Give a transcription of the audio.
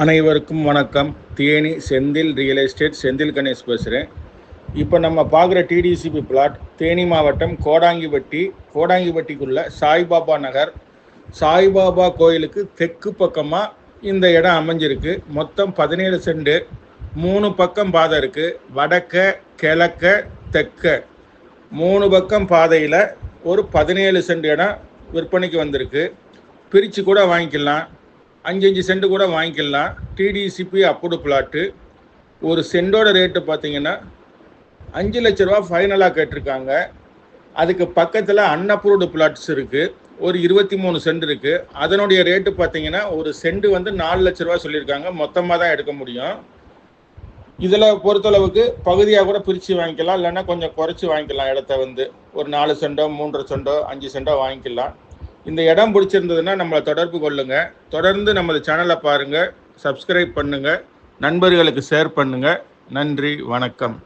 அனைவருக்கும் வணக்கம். Theni Senthil real estate Senthil Ganesh பேசுகிறேன். இப்போ நம்ம பார்க்குற டிடிசிபி பிளாட் தேனி மாவட்டம் கோடாங்கிப்பட்டிக்குள்ள சாய்பாபா நகர், சாய்பாபா கோயிலுக்கு தெற்கு பக்கமாக இந்த இடம் அமைஞ்சிருக்கு. மொத்தம் 17 சென்ட், 3 பக்கம் பாதை இருக்குது. வடக்க கிழக்க தெற்க 3 பக்கம் பாதையில் ஒரு 17 சென்ட் இடம் விற்பனைக்கு வந்திருக்கு. பிரித்து கூட வாங்கிக்கலாம், 5 சென்ட் கூட வாங்கிக்கலாம். DTCP approved plot. ஒரு சென்டோட ரேட்டு பார்த்தீங்கன்னா 5 லட்ச ரூபா ஃபைனலாக கேட்டிருக்காங்க. அதுக்கு பக்கத்தில் அன்அப்ரூவ்டு பிளாட்ஸ் இருக்குது, ஒரு 23 சென்ட் இருக்குது. அதனுடைய ரேட்டு பார்த்தீங்கன்னா ஒரு சென்ட் வந்து 4 லட்ச ரூபா சொல்லியிருக்காங்க. மொத்தமாக தான் எடுக்க முடியும். இதில் பொறுத்தளவுக்கு பகுதியாக கூட பிரித்து வாங்கிக்கலாம், இல்லைன்னா கொஞ்சம் குறைச்சி வாங்கிக்கலாம். இடத்த வந்து ஒரு 4 சென்டோ 3.5 சென்டோ 5 சென்டோ வாங்கிக்கலாம். இந்த இடம் பிடிச்சிருந்ததுன்னா நம்மளை தொடர்பு கொள்ளுங்கள். தொடர்ந்து நமது சேனலை பாருங்கள், சப்ஸ்கிரைப் பண்ணுங்கள், நண்பர்களுக்கு ஷேர் பண்ணுங்கள். நன்றி, வணக்கம்.